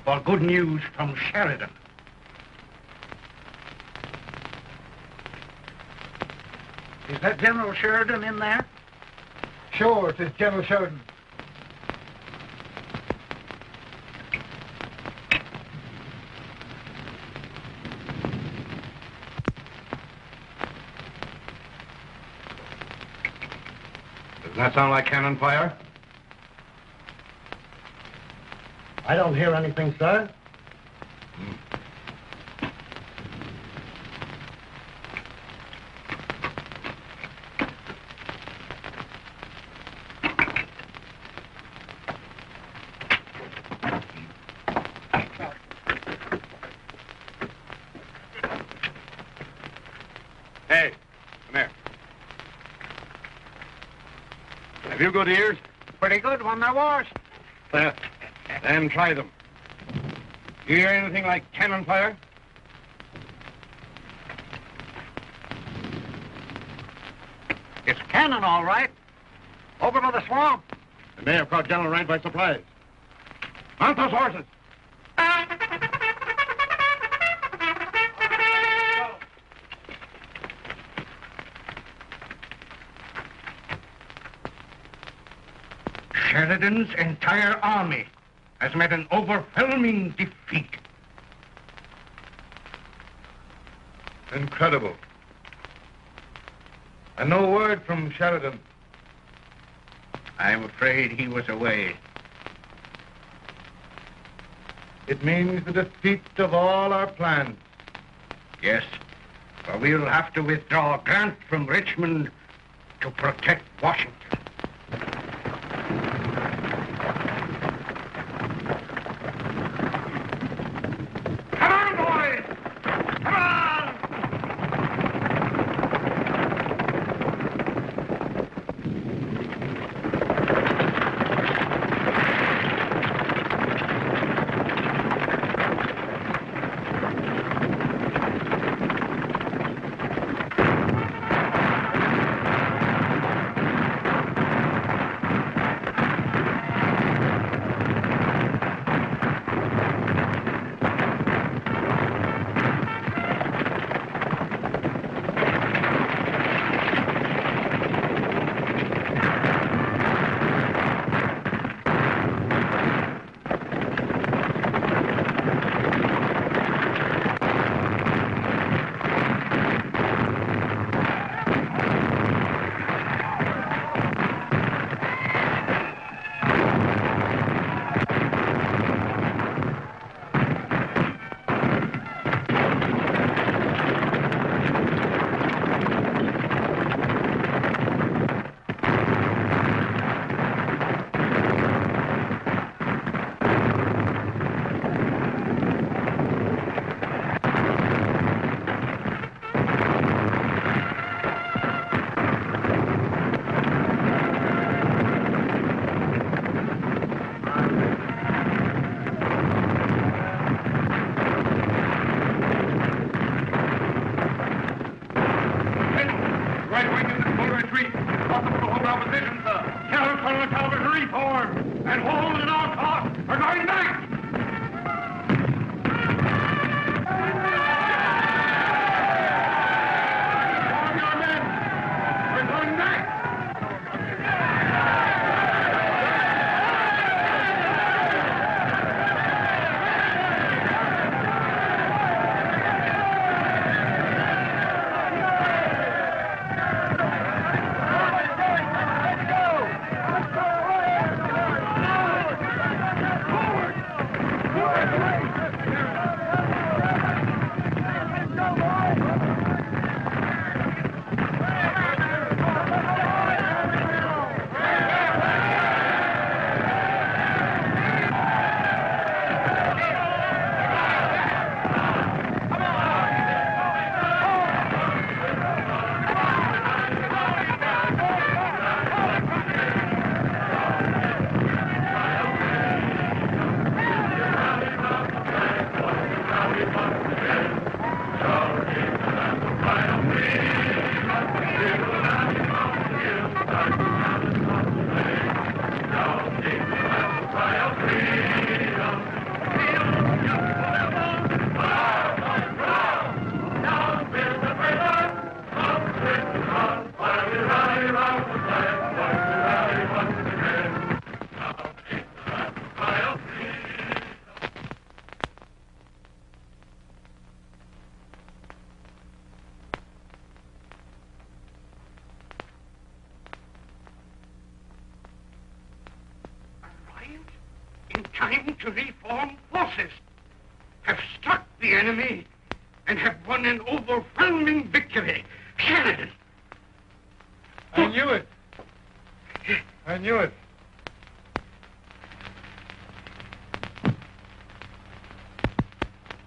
for good news from Sheridan. Is that General Sheridan in there? Sure, it is General Sheridan. Doesn't that sound like cannon fire? I don't hear anything, sir. Hey, come here. Have you good ears? Pretty good when they're washed. Then try them. You hear anything like cannon fire? It's cannon, all right. Over by the swamp. They may have caught General Rand by surprise. Mount those horses. Sheridan's entire army has met an overwhelming defeat. Incredible. And no word from Sheridan. I'm afraid he was away. It means the defeat of all our plans. Yes, for we'll have to withdraw Grant from Richmond to protect Washington. In time to reform forces, have struck the enemy, and have won an overwhelming victory. Sheridan! I knew it. I knew it.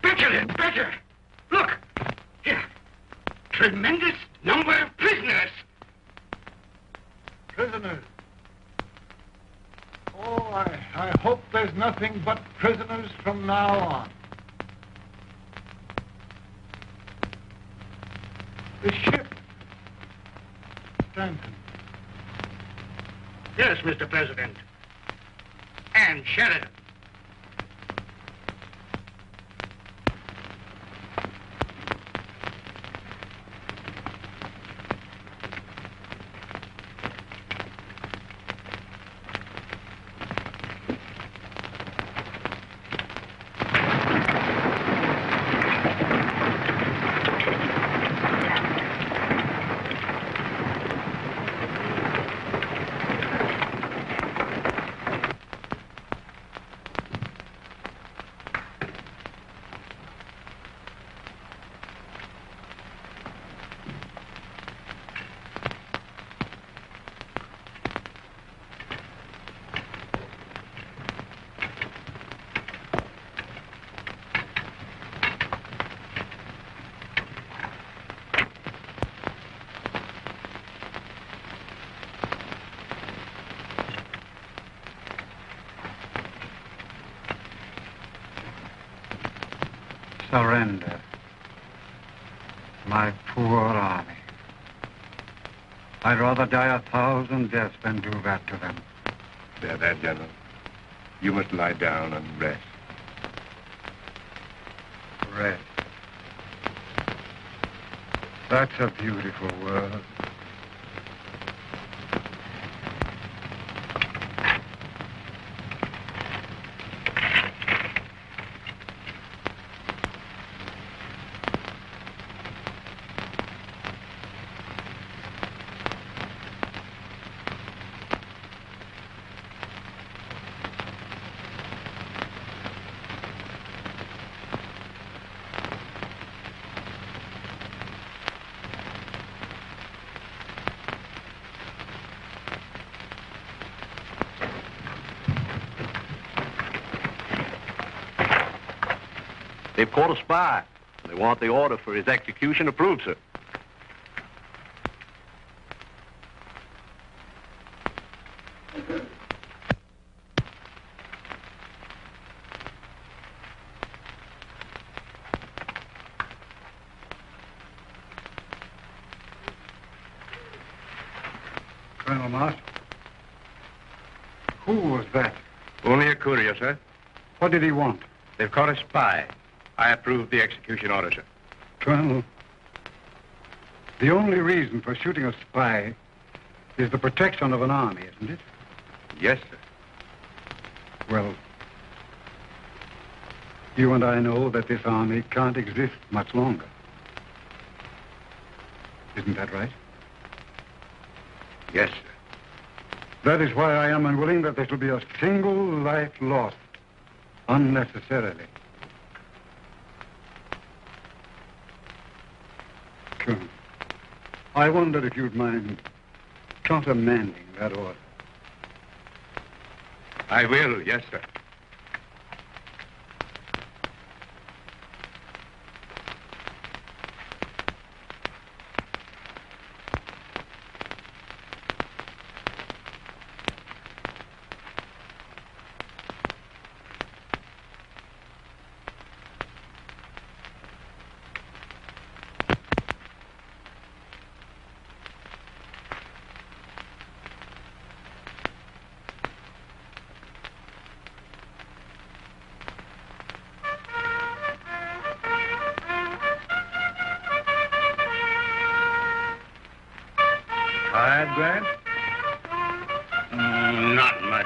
Better and better. Look, here. Tremendous number of prisoners. Prisoners. Oh, I hope there's nothing but prisoners from now on. The ship. Stanton. Yes, Mr. President. And Sheridan. Surrender. My poor army. I'd rather die 1,000 deaths than do that to them. There, General. You must lie down and rest. Rest. That's a beautiful word. They've caught a spy. They want the order for his execution approved, sir. Colonel Marsh? Who was that? Only a courier, sir. What did he want? They've caught a spy. I approve the execution order, sir. Colonel, the only reason for shooting a spy is the protection of an army, isn't it? Yes, sir. Well, you and I know that this army can't exist much longer. Isn't that right? Yes, sir. That is why I am unwilling that there shall be a single life lost Unnecessarily. Colonel, I wonder if you'd mind countermanding that order. I will, yes, sir. Tired, Grant? Not much.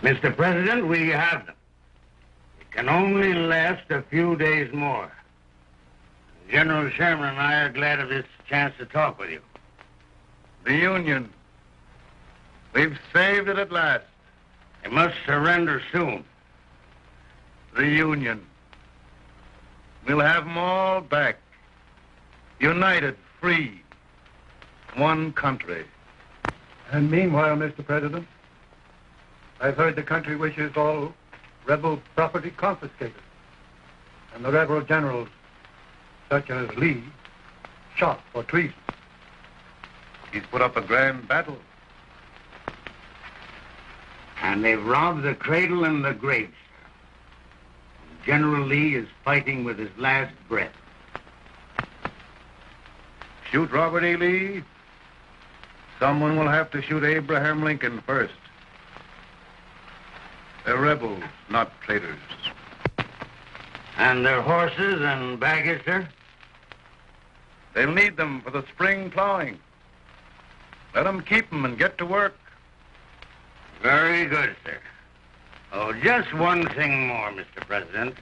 Mr. President, we have them. It can only last a few days more. General Sherman and I are glad of this chance to talk with you. The Union. We've saved it at last. They must surrender soon. The Union. We'll have them all back. United, free. One country. And meanwhile, Mr. President, I've heard the country wishes all rebel property confiscated. And the rebel generals, such as Lee, shot for treason. He's put up a grand battle. And they've robbed the cradle and the grapes. General Lee is fighting with his last breath. Shoot Robert E. Lee. Someone will have to shoot Abraham Lincoln first. They're rebels, not traitors. And their horses and baggage, sir? They'll need them for the spring plowing. Let them keep them and get to work. Very good, sir. Oh, just one thing more, Mr. President.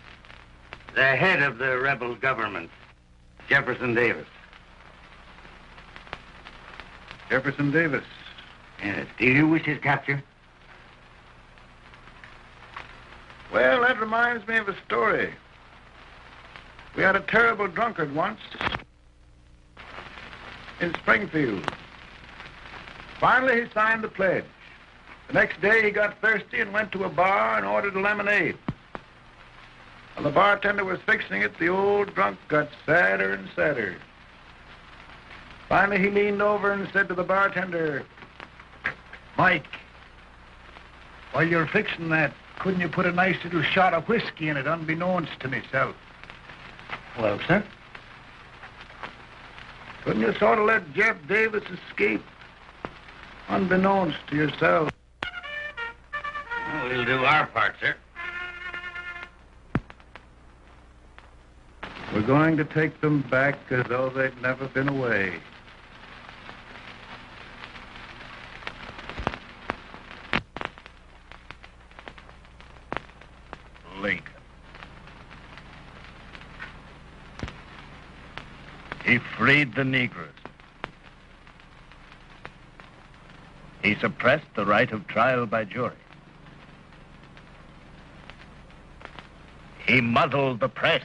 The head of the rebel government, Jefferson Davis. Jefferson Davis? Yes. Do you wish his capture? Well, that reminds me of a story. We had a terrible drunkard once in Springfield. Finally, he signed the pledge. The next day, he got thirsty and went to a bar and ordered a lemonade. While the bartender was fixing it, the old drunk got sadder and sadder. Finally, he leaned over and said to the bartender, "Mike, while you're fixing that, couldn't you put a nice little shot of whiskey in it, unbeknownst to myself?" Well, sir? Couldn't you sort of let Jeff Davis escape, unbeknownst to yourself? Well, we'll do our part, sir. We're going to take them back as though they'd never been away. Lincoln. He freed the Negroes. He suppressed the right of trial by jury. He muzzled the press.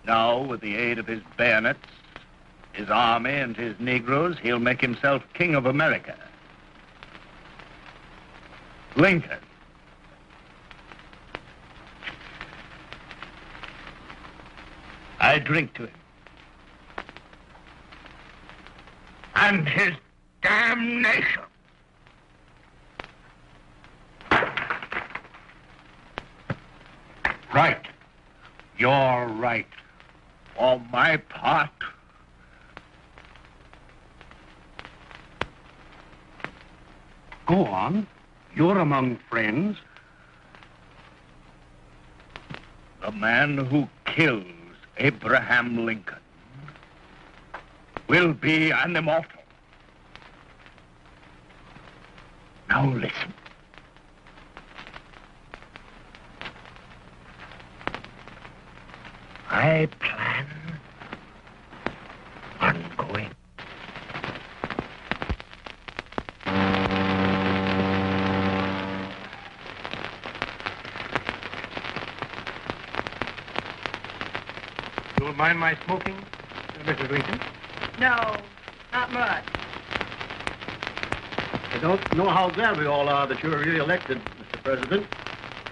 Now, with the aid of his bayonets, his army, and his Negroes, he'll make himself king of America. Lincoln. I drink to him. And his damnation. Right. You're right. For my part, Go on. You're among friends. the man who kills Abraham Lincoln will be an immortal. Now listen. I plan on going. You'll mind my smoking, Mrs. Lincoln? No, not much. I don't know how glad we all are that you're re-elected, Mr. President.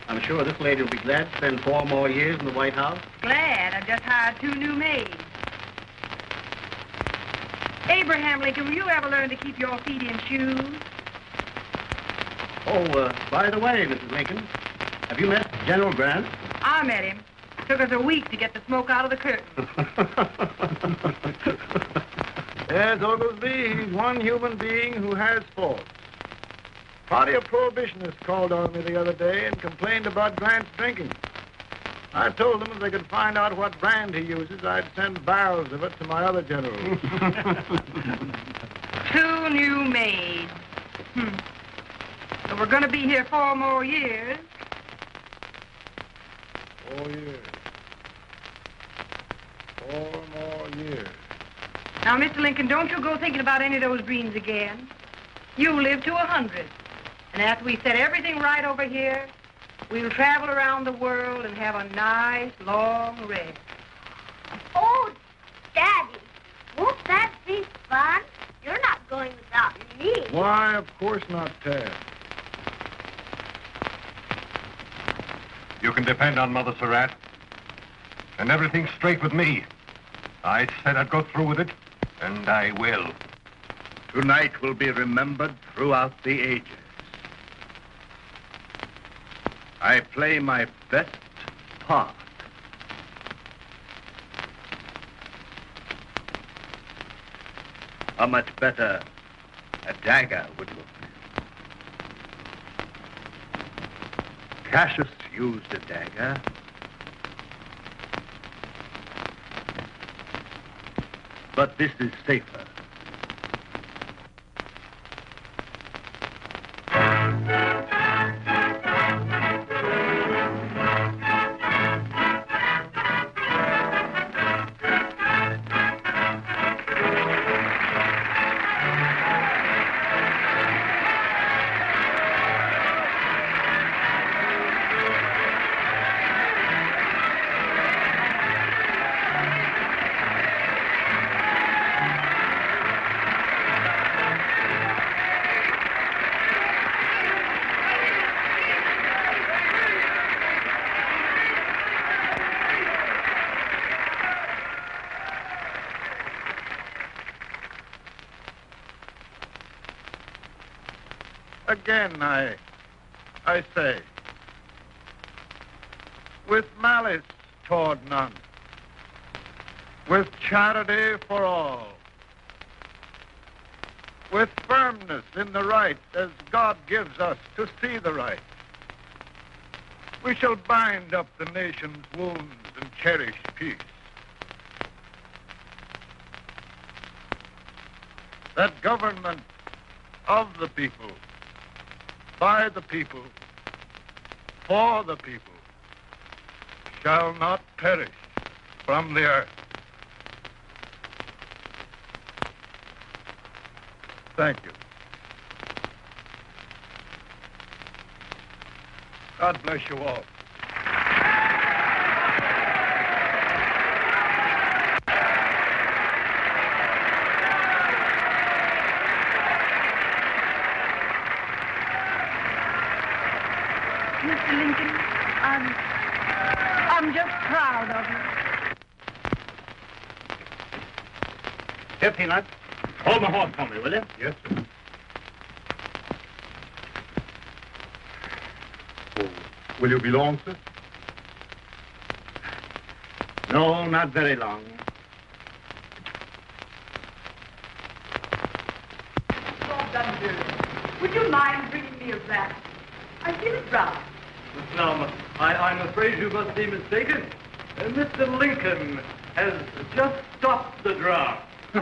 I'm sure this lady will be glad to spend 4 more years in the White House. Glad I've just hired 2 new maids. Abraham Lincoln, will you ever learn to keep your feet in shoes? Oh, by the way, Mrs. Lincoln, have you met General Grant? I met him. Took us a week to get the smoke out of the curtain. Yes, Oglesby, he's one human being who has faults. Party of prohibitionists called on me the other day and complained about Grant's drinking. I told them if they could find out what brand he uses, I'd send barrels of it to my other generals. 2 new maids. So we're going to be here 4 more years. 4 years. 4 more years. Now, Mr. Lincoln, don't you go thinking about any of those dreams again. You live to 100. And after we set everything right over here, we'll travel around the world and have a nice, long rest. Oh, Daddy, won't that be fun? You're not going without me. Why, of course not, Tad. You can depend on Mother Surratt. And everything's straight with me. I said I'd go through with it, and I will. Tonight will be remembered throughout the ages. I play my best part. How much better a dagger would look. Cassius used a dagger. But this is safer. Again, I say, with malice toward none, with charity for all, with firmness in the right as God gives us to see the right, we shall bind up the nation's wounds and cherish peace. That government of the people, by the people, for the people, shall not perish from the earth. Thank you. God bless you all. Mr. Lincoln, I'm just proud of you. Here, Peanut. Hold my horse for me, will you? Yes, sir. Oh, will you be long, sir? No, not very long. Lord Dunbury, would you mind bringing me a rat? I feel it dry. Now, I'm afraid you must be mistaken. Mr. Lincoln has just stopped the draft. I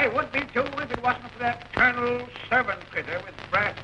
would be too if it wasn't for that Colonel servant critter with brass